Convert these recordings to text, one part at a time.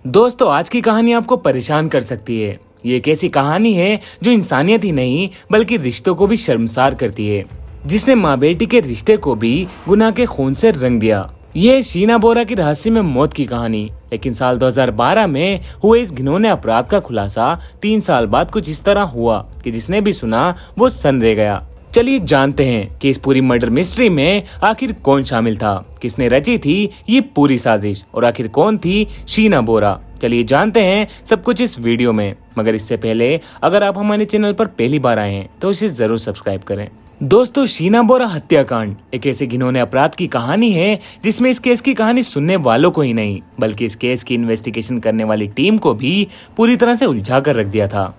दोस्तों, आज की कहानी आपको परेशान कर सकती है। ये एक ऐसी कहानी है जो इंसानियत ही नहीं बल्कि रिश्तों को भी शर्मसार करती है, जिसने माँ बेटी के रिश्ते को भी गुनाह के खून से रंग दिया। ये शीना बोरा की रहस्यमय मौत की कहानी। लेकिन साल 2012 में हुए इस घिनौने अपराध का खुलासा 3 साल बाद कुछ इस तरह हुआ कि जिसने भी सुना वो सन रह गया। चलिए जानते हैं कि इस पूरी मर्डर मिस्ट्री में आखिर कौन शामिल था, किसने रची थी ये पूरी साजिश और आखिर कौन थी शीना बोरा। चलिए जानते हैं सब कुछ इस वीडियो में। मगर इससे पहले अगर आप हमारे चैनल पर पहली बार आए हैं तो इसे जरूर सब्सक्राइब करें। दोस्तों, शीना बोरा हत्याकांड एक ऐसे घिनौने अपराध की कहानी है जिसमें इस केस की कहानी सुनने वालों को ही नहीं बल्कि इस केस की इन्वेस्टिगेशन करने वाली टीम को भी पूरी तरह से उलझा कर रख दिया था।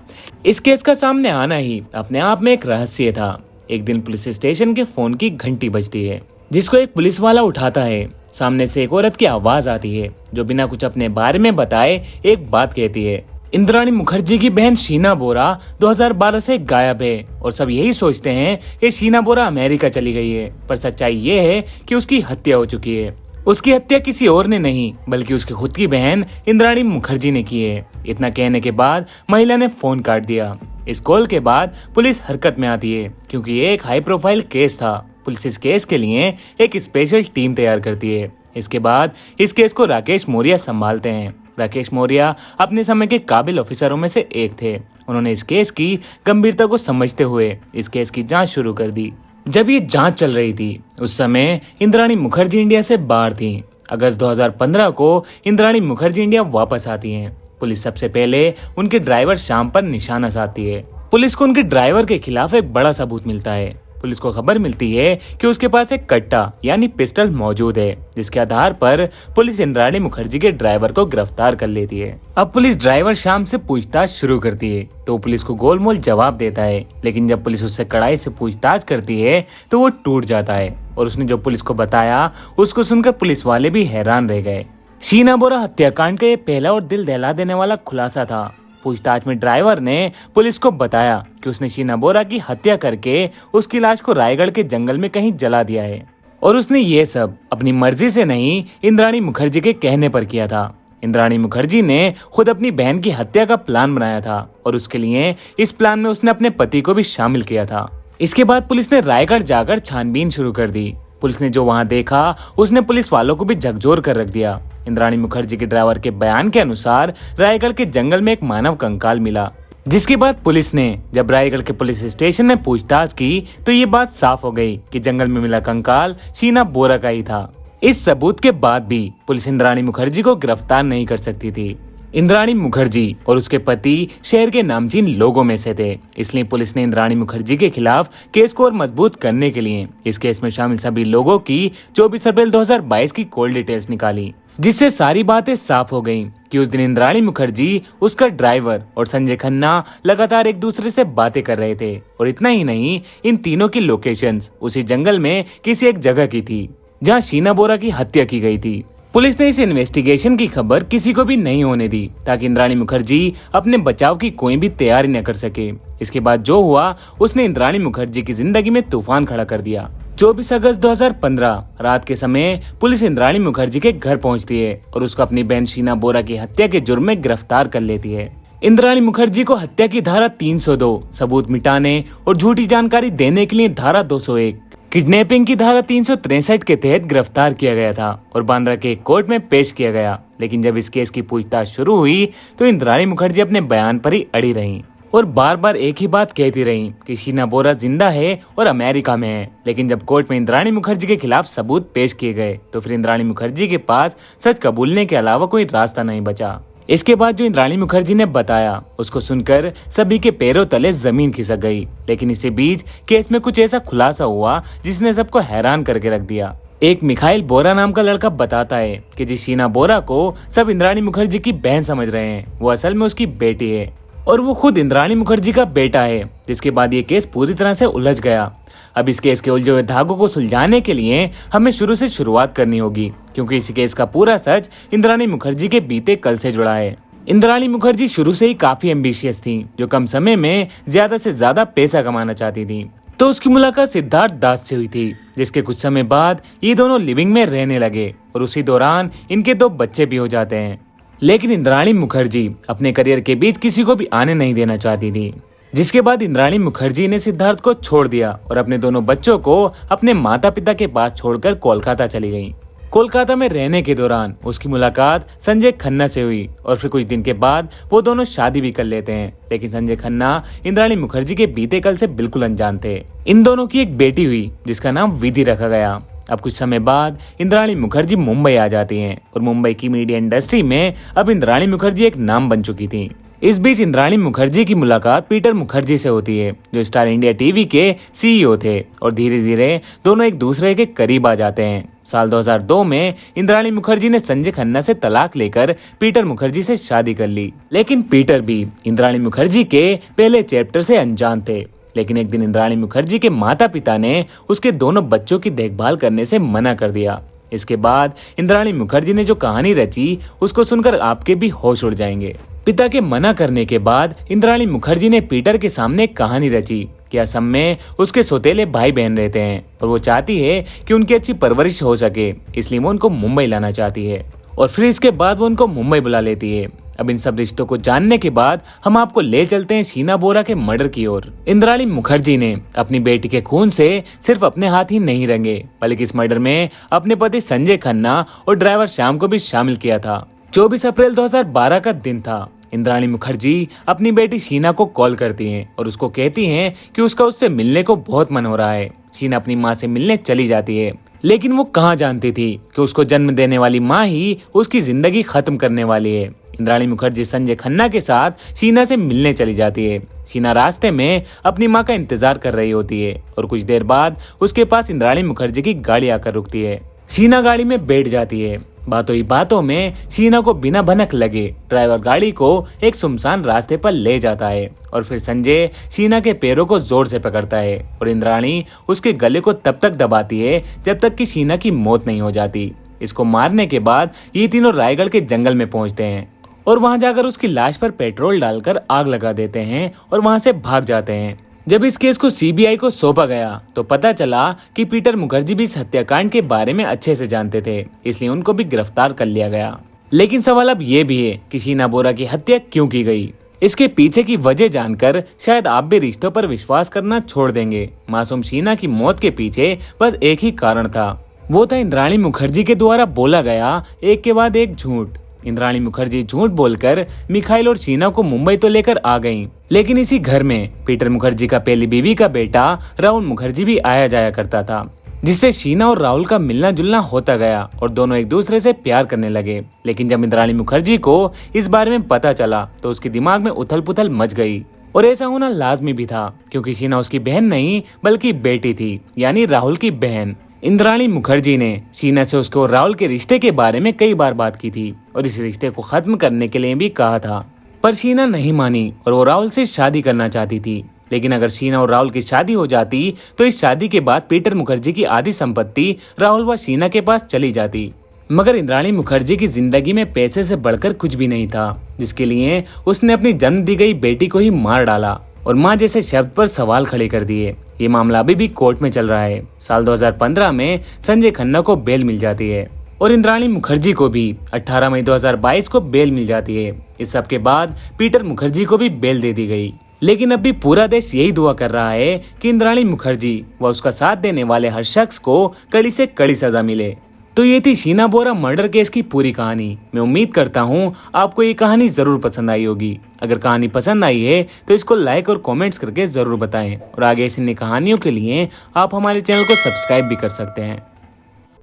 इस केस का सामने आना ही अपने आप में एक रहस्य था। एक दिन पुलिस स्टेशन के फोन की घंटी बजती है, जिसको एक पुलिस वाला उठाता है। सामने से एक औरत की आवाज आती है जो बिना कुछ अपने बारे में बताए एक बात कहती है। इंद्राणी मुखर्जी की बहन शीना बोरा 2012 से गायब है और सब यही सोचते हैं कि शीना बोरा अमेरिका चली गई है, पर सच्चाई ये है कि उसकी हत्या हो चुकी है। उसकी हत्या किसी और ने नहीं बल्कि उसकी खुद की बहन इंद्राणी मुखर्जी ने की है। इतना कहने के बाद महिला ने फोन काट दिया। इस कॉल के बाद पुलिस हरकत में आती है क्योंकि ये एक हाई प्रोफाइल केस था। पुलिस इस केस के लिए एक स्पेशल टीम तैयार करती है। इसके बाद इस केस को राकेश मौर्य संभालते हैं। राकेश मौर्य अपने समय के काबिल ऑफिसरों में से एक थे। उन्होंने इस केस की गंभीरता को समझते हुए इस केस की जांच शुरू कर दी। जब ये जांच चल रही थी उस समय इंद्राणी मुखर्जी इंडिया से बाहर थी। अगस्त 2015 को इंद्राणी मुखर्जी इंडिया वापस आती हैं। पुलिस सबसे पहले उनके ड्राइवर श्याम पर निशाना साधती है। पुलिस को उनके ड्राइवर के खिलाफ एक बड़ा सबूत मिलता है। पुलिस को खबर मिलती है कि उसके पास एक कट्टा यानी पिस्टल मौजूद है, जिसके आधार पर पुलिस इंद्राणी मुखर्जी के ड्राइवर को गिरफ्तार कर लेती है। अब पुलिस ड्राइवर श्याम से पूछताछ शुरू करती है तो पुलिस को गोलमोल जवाब देता है, लेकिन जब पुलिस उससे कड़ाई से पूछताछ करती है तो वो टूट जाता है और उसने जो पुलिस को बताया उसको सुनकर पुलिस वाले भी हैरान रह गए। शीना बोरा हत्याकांड का ये पहला और दिल दहला देने वाला खुलासा था। पूछताछ में ड्राइवर ने पुलिस को बताया कि उसने शीना बोरा की हत्या करके उसकी लाश को रायगढ़ के जंगल में कहीं जला दिया है और उसने ये सब अपनी मर्जी से नहीं इंद्राणी मुखर्जी के कहने पर किया था। इंद्राणी मुखर्जी ने खुद अपनी बहन की हत्या का प्लान बनाया था और उसके लिए इस प्लान में उसने अपने पति को भी शामिल किया था। इसके बाद पुलिस ने रायगढ़ जाकर छानबीन शुरू कर दी। पुलिस ने जो वहां देखा उसने पुलिस वालों को भी झकझोर कर रख दिया। इंद्राणी मुखर्जी के ड्राइवर के बयान के अनुसार रायगढ़ के जंगल में एक मानव कंकाल मिला, जिसके बाद पुलिस ने जब रायगढ़ के पुलिस स्टेशन में पूछताछ की तो ये बात साफ हो गई कि जंगल में मिला कंकाल शीना बोरा का ही था। इस सबूत के बाद भी पुलिस इंद्राणी मुखर्जी को गिरफ्तार नहीं कर सकती थी। इंद्राणी मुखर्जी और उसके पति शहर के नामचीन लोगों में से थे, इसलिए पुलिस ने इंद्राणी मुखर्जी के खिलाफ केस को और मजबूत करने के लिए इस केस में शामिल सभी लोगों की 24 अप्रैल 2022 की कॉल डिटेल्स निकाली, जिससे सारी बातें साफ हो गयी कि उस दिन इंद्राणी मुखर्जी, उसका ड्राइवर और संजय खन्ना लगातार एक दूसरे से बातें कर रहे थे। और इतना ही नहीं, इन तीनों की लोकेशंस उसी जंगल में किसी एक जगह की थी जहाँ शीना बोरा की हत्या की गई थी। पुलिस ने इस इन्वेस्टिगेशन की खबर किसी को भी नहीं होने दी ताकि इंद्राणी मुखर्जी अपने बचाव की कोई भी तैयारी न कर सके। इसके बाद जो हुआ उसने इंद्राणी मुखर्जी की जिंदगी में तूफान खड़ा कर दिया। 24 अगस्त 2015 रात के समय पुलिस इंद्राणी मुखर्जी के घर पहुंचती है और उसको अपनी बहन शीना बोरा की हत्या के जुर्म में गिरफ्तार कर लेती है। इंद्राणी मुखर्जी को हत्या की धारा 302 सबूत मिटाने और झूठी जानकारी देने के लिए धारा 201 किडनैपिंग की धारा 363 के तहत गिरफ्तार किया गया था और बांद्रा के एक कोर्ट में पेश किया गया। लेकिन जब इस केस की पूछताछ शुरू हुई तो इंद्राणी मुखर्जी अपने बयान पर ही अड़ी रहीं और बार बार एक ही बात कहती रहीं कि शीना बोरा जिंदा है और अमेरिका में है। लेकिन जब कोर्ट में इंद्राणी मुखर्जी के खिलाफ सबूत पेश किए गए तो फिर इंद्राणी मुखर्जी के पास सच कबूलने के अलावा कोई रास्ता नहीं बचा। इसके बाद जो इंद्राणी मुखर्जी ने बताया उसको सुनकर सभी के पैरों तले जमीन खिसक गई। लेकिन इसी बीच केस में कुछ ऐसा खुलासा हुआ जिसने सबको हैरान करके रख दिया। एक मिखाइल बोरा नाम का लड़का बताता है कि जिस शीना बोरा को सब इंद्राणी मुखर्जी की बहन समझ रहे हैं वो असल में उसकी बेटी है और वो खुद इंद्राणी मुखर्जी का बेटा है। जिसके बाद ये केस पूरी तरह से उलझ गया। अब इस केस के उलझे हुए धागों को सुलझाने के लिए हमें शुरू से शुरुआत करनी होगी, क्योंकि इस केस का पूरा सच इंद्राणी मुखर्जी के बीते कल से जुड़ा है। इंद्राणी मुखर्जी शुरू से ही काफी एम्बिशियस थी, जो कम समय में ज्यादा से ज्यादा पैसा कमाना चाहती थी। तो उसकी मुलाकात सिद्धार्थ दास से हुई थी, जिसके कुछ समय बाद ये दोनों लिविंग में रहने लगे और उसी दौरान इनके 2 बच्चे भी हो जाते हैं। लेकिन इंद्राणी मुखर्जी अपने करियर के बीच किसी को भी आने नहीं देना चाहती थी, जिसके बाद इंद्राणी मुखर्जी ने सिद्धार्थ को छोड़ दिया और अपने दोनों बच्चों को अपने माता पिता के पास छोड़कर कोलकाता चली गई। कोलकाता में रहने के दौरान उसकी मुलाकात संजय खन्ना से हुई और फिर कुछ दिन के बाद वो दोनों शादी भी कर लेते हैं। लेकिन संजय खन्ना इंद्राणी मुखर्जी के बीते कल से बिल्कुल अनजान थे। इन दोनों की एक बेटी हुई जिसका नाम विधि रखा गया। अब कुछ समय बाद इंद्राणी मुखर्जी मुंबई आ जाती हैं और मुंबई की मीडिया इंडस्ट्री में अब इंद्राणी मुखर्जी एक नाम बन चुकी थी। इस बीच इंद्राणी मुखर्जी की मुलाकात पीटर मुखर्जी से होती है, जो स्टार इंडिया टीवी के सीईओ थे, और धीरे धीरे दोनों एक दूसरे के करीब आ जाते हैं। साल 2002 में इंद्राणी मुखर्जी ने संजय खन्ना से तलाक लेकर पीटर मुखर्जी से शादी कर ली। लेकिन पीटर भी इंद्राणी मुखर्जी के पहले चैप्टर से अनजान थे। लेकिन एक दिन इंद्राणी मुखर्जी के माता पिता ने उसके दोनों बच्चों की देखभाल करने से मना कर दिया। इसके बाद इंद्राणी मुखर्जी ने जो कहानी रची उसको सुनकर आपके भी होश उड़ जाएंगे। पिता के मना करने के बाद इंद्राणी मुखर्जी ने पीटर के सामने एक कहानी रची कि असम में उसके सौतेले भाई बहन रहते हैं और वो चाहती है कि उनकी अच्छी परवरिश हो सके, इसलिए वो उनको मुंबई लाना चाहती है। और फिर इसके बाद वो उनको मुंबई बुला लेती है। अब इन सब रिश्तों को जानने के बाद हम आपको ले चलते हैं शीना बोरा के मर्डर की ओर। इंद्राणी मुखर्जी ने अपनी बेटी के खून से सिर्फ अपने हाथ ही नहीं रंगे, बल्कि इस मर्डर में अपने पति संजय खन्ना और ड्राइवर श्याम को भी शामिल किया था। 24 अप्रैल 2012 का दिन था। इंद्राणी मुखर्जी अपनी बेटी शीना को कॉल करती हैं और उसको कहती हैं कि उसका उससे मिलने को बहुत मन हो रहा है। शीना अपनी माँ से मिलने चली जाती है, लेकिन वो कहाँ जानती थी कि उसको जन्म देने वाली माँ ही उसकी जिंदगी खत्म करने वाली है। इंद्राणी मुखर्जी संजय खन्ना के साथ शीना से मिलने चली जाती है। शीना रास्ते में अपनी माँ का इंतजार कर रही होती है और कुछ देर बाद उसके पास इंद्राणी मुखर्जी की गाड़ी आकर रुकती है। शीना गाड़ी में बैठ जाती है। बातों ही बातों में शीना को बिना भनक लगे ड्राइवर गाड़ी को एक सुनसान रास्ते पर ले जाता है और फिर संजय शीना के पैरों को जोर से पकड़ता है और इंद्राणी उसके गले को तब तक दबाती है जब तक कि शीना की मौत नहीं हो जाती। इसको मारने के बाद ये तीनों रायगढ़ के जंगल में पहुंचते हैं और वहां जाकर उसकी लाश पर पेट्रोल डालकर आग लगा देते हैं और वहां से भाग जाते हैं। जब इस केस को सीबीआई को सौंपा गया तो पता चला कि पीटर मुखर्जी भी इस हत्याकांड के बारे में अच्छे से जानते थे, इसलिए उनको भी गिरफ्तार कर लिया गया। लेकिन सवाल अब ये भी है कि शीना बोरा की हत्या क्यों की गई। इसके पीछे की वजह जानकर शायद आप भी रिश्तों पर विश्वास करना छोड़ देंगे। मासूम शीना की मौत के पीछे बस एक ही कारण था, वो था इंद्राणी मुखर्जी के द्वारा बोला गया एक के बाद एक झूठ। इंद्राणी मुखर्जी झूठ बोलकर मिखाइल और शीना को मुंबई तो लेकर आ गईं, लेकिन इसी घर में पीटर मुखर्जी का पहली बीवी का बेटा राहुल मुखर्जी भी आया जाया करता था, जिससे शीना और राहुल का मिलना जुलना होता गया और दोनों एक दूसरे से प्यार करने लगे। लेकिन जब इंद्राणी मुखर्जी को इस बारे में पता चला तो उसके दिमाग में उथल पुथल मच गई और ऐसा होना लाजमी भी था, क्योंकि शीना उसकी बहन नहीं बल्कि बेटी थी, यानी राहुल की बहन। इंद्राणी मुखर्जी ने शीना से उसके और राहुल के रिश्ते के बारे में कई बार बात की थी और इस रिश्ते को खत्म करने के लिए भी कहा था, पर शीना नहीं मानी और वो राहुल से शादी करना चाहती थी। लेकिन अगर शीना और राहुल की शादी हो जाती तो इस शादी के बाद पीटर मुखर्जी की आधी संपत्ति राहुल व शीना के पास चली जाती। मगर इंद्राणी मुखर्जी की जिंदगी में पैसे से बढ़कर कुछ भी नहीं था, जिसके लिए उसने अपनी जन्म दी गई बेटी को ही मार डाला और माँ जैसे शब्द पर सवाल खड़े कर दिए। ये मामला अभी भी कोर्ट में चल रहा है। साल 2015 में संजय खन्ना को बेल मिल जाती है और इंद्राणी मुखर्जी को भी 18 मई 2022 को बेल मिल जाती है। इस सब के बाद पीटर मुखर्जी को भी बेल दे दी गई। लेकिन अब भी पूरा देश यही दुआ कर रहा है कि इंद्राणी मुखर्जी व उसका साथ देने वाले हर शख्स को कड़ी से कड़ी सजा मिले। तो ये थी शीना बोरा मर्डर केस की पूरी कहानी। मैं उम्मीद करता हूँ आपको ये कहानी जरूर पसंद आई होगी। अगर कहानी पसंद आई है तो इसको लाइक और कमेंट्स करके जरूर बताएं और आगे ऐसी नई कहानियों के लिए आप हमारे चैनल को सब्सक्राइब भी कर सकते हैं।